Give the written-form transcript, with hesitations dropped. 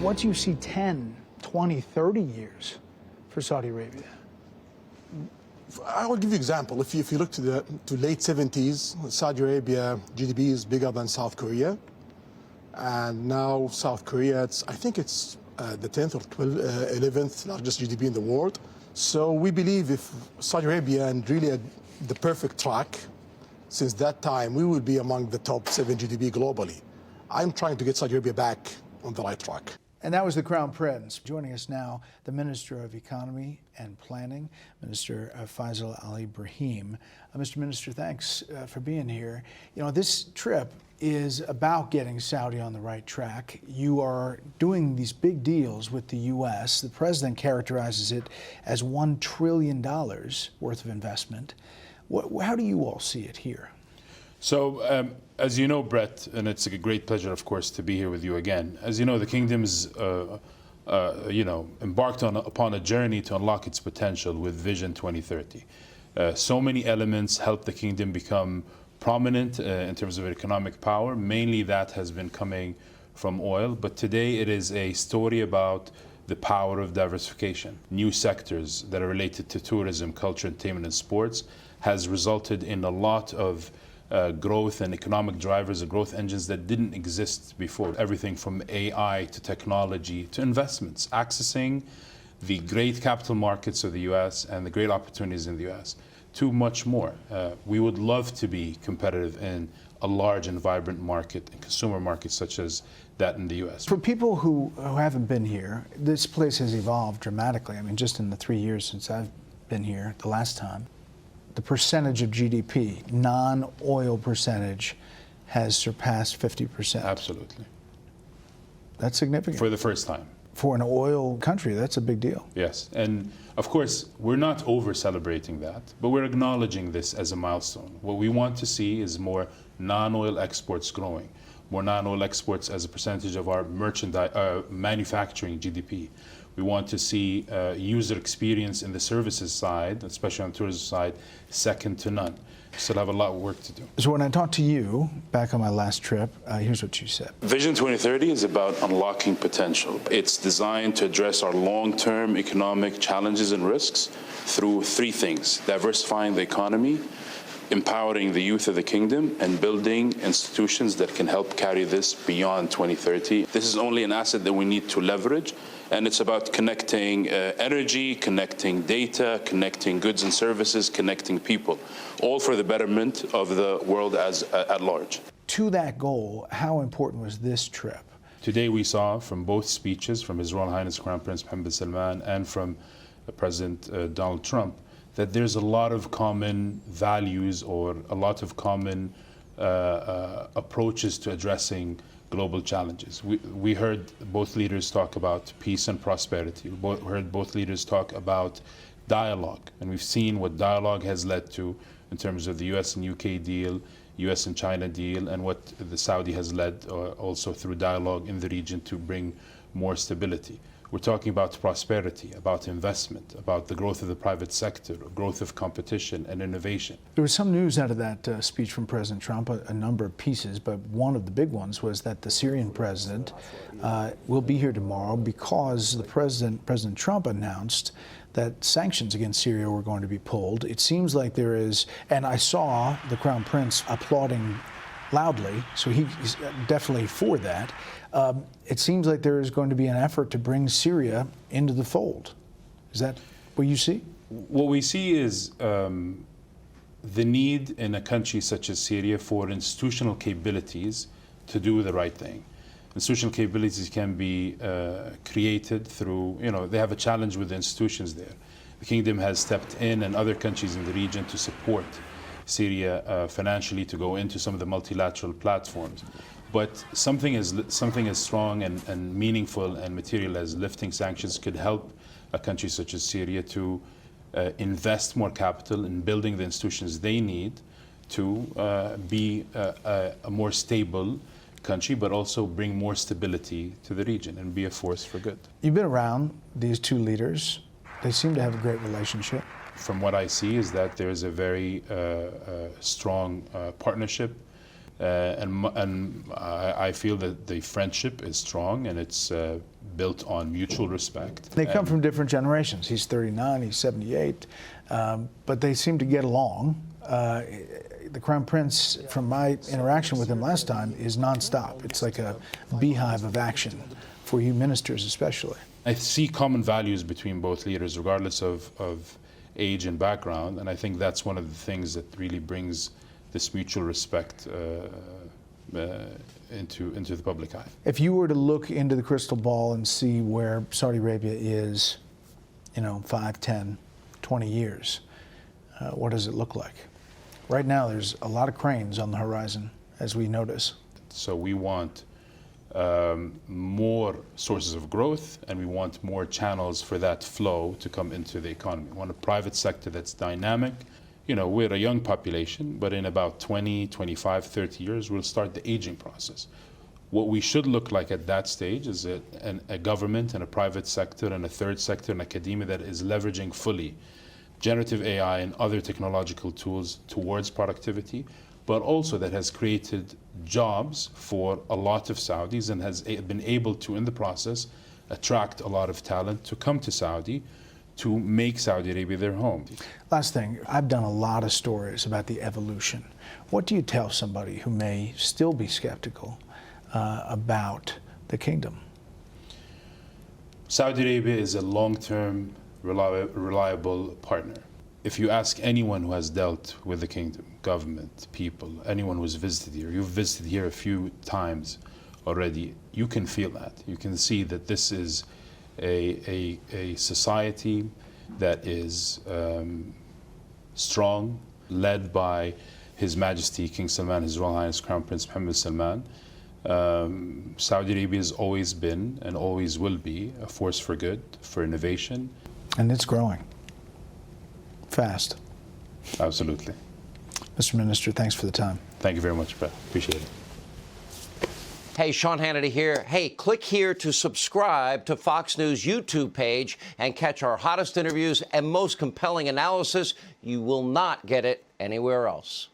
What do you see 10, 20, 30 years for Saudi Arabia? I will give you an example. If you look to the late 70s, Saudi Arabia GDP is bigger than South Korea. And now South Korea, I think it's the 10th or 11th largest GDP in the world. So we believe if Saudi Arabia and really the perfect track, since that time, we will be among the top 7 GDP globally. I'm trying to get Saudi Arabia back on the right track. And that was the Crown Prince. Joining us now, the Minister of Economy and Planning, Minister Faisal Alibrahim. Mr. Minister, thanks for being here. You know, this trip is about getting Saudi on the right track. You are doing these big deals with the U.S. The president characterizes it as $1 trillion worth of investment. How do you all see it here? So, as you know, Brett, and it's a great pleasure, of course, to be here with you again. As you know, the kingdom's, embarked upon a journey to unlock its potential with Vision 2030. So many elements help the kingdom become prominent in terms of economic power. Mainly that has been coming from oil, but today it is a story about the power of diversification. New sectors that are related to tourism, culture, entertainment, and sports has resulted in a lot of growth and economic drivers and growth engines that didn't exist before. Everything from AI to technology to investments, accessing the great capital markets of the US and the great opportunities in the US to much more. We would love to be competitive in a large and vibrant market, and consumer market such as that in the US. For people who haven't been here, this place has evolved dramatically. I mean, just in the 3 years since I've been here the last time, the percentage of GDP, non-oil percentage, has surpassed 50%. Absolutely. That's significant. For the first time. For an oil country, that's a big deal. Yes, and of course, we're not over-celebrating that, but we're acknowledging this as a milestone. What we want to see is more non-oil exports growing, more non-oil exports as a percentage of our manufacturing GDP. We want to see user experience in the services side, especially on the tourism side, second to none. Still have a lot of work to do. So when I talked to you back on my last trip, here's what you said. Vision 2030 is about unlocking potential. It's designed to address our long-term economic challenges and risks through 3 things: diversifying the economy, empowering the youth of the kingdom, and building institutions that can help carry this beyond 2030. This is only an asset that we need to leverage, and it's about connecting energy, connecting data, connecting goods and services, connecting people, all for the betterment of the world at large. To that goal, how important was this trip? Today we saw from both speeches, from His Royal Highness Crown Prince Mohammed bin Salman and from President Donald Trump, that there's a lot of common values or a lot of common approaches to addressing global challenges. We heard both leaders talk about peace and prosperity. We heard both leaders talk about dialogue, and we've seen what dialogue has led to in terms of the US and UK deal, US and China deal, and what the Saudi has led also through dialogue in the region to bring more stability. We're talking about prosperity, about investment, about the growth of the private sector, growth of competition and innovation. There was some news out of that speech from President Trump, a number of pieces, but one of the big ones was that the Syrian president will be here tomorrow because the President Trump announced that sanctions against Syria were going to be pulled. It seems like there is, and I saw the Crown Prince applauding loudly, so he's definitely for that. It seems like there is going to be an effort to bring Syria into the fold. Is that what you see? What we see is the need in a country such as Syria for institutional capabilities to do the right thing. Institutional capabilities can be created through, they have a challenge with the institutions there. The kingdom has stepped in, and other countries in the region, to support Syria financially to go into some of the multilateral platforms. But something as strong and meaningful and material as lifting sanctions could help a country such as Syria to invest more capital in building the institutions they need to be a more stable country, but also bring more stability to the region and be a force for good. You've been around these two leaders. They seem to have a great relationship. From what I see is that there is a very strong partnership. I feel that the friendship is strong and it's built on mutual respect. They come from different generations. He's 39, he's 78, but they seem to get along. The Crown Prince, from my interaction with him last time, is nonstop. It's like a beehive of action for you ministers especially. I see common values between both leaders, regardless of age and background, and I think that's one of the things that really brings this mutual respect into the public eye. If you were to look into the crystal ball and see where Saudi Arabia is, 5, 10, 20 years, what does it look like? Right now, there's a lot of cranes on the horizon, as we notice. So we want more sources of growth, and we want more channels for that flow to come into the economy. We want a private sector that's dynamic. We're a young population, but in about 20, 25, 30 years, we'll start the aging process. What we should look like at that stage is a government and a private sector and a third sector and academia that is leveraging fully generative AI and other technological tools towards productivity, but also that has created jobs for a lot of Saudis and has been able to, in the process, attract a lot of talent to come to Saudi to make Saudi Arabia their home. Last thing, I've done a lot of stories about the evolution. What do you tell somebody who may still be skeptical about the kingdom? Saudi Arabia is a long-term, reliable partner. If you ask anyone who has dealt with the kingdom, government, people, anyone who's visited here, you've visited here a few times already, you can feel that. You can see that this is a society that is strong, led by His Majesty King Salman, His Royal Highness Crown Prince Mohammed Salman. Saudi Arabia has always been and always will be a force for good, for innovation. And it's growing fast. Absolutely. Mr. Minister, thanks for the time. Thank you very much, Brett. Appreciate it. Hey, Sean Hannity here. Hey, click here to subscribe to Fox News YouTube page and catch our hottest interviews and most compelling analysis. You will not get it anywhere else.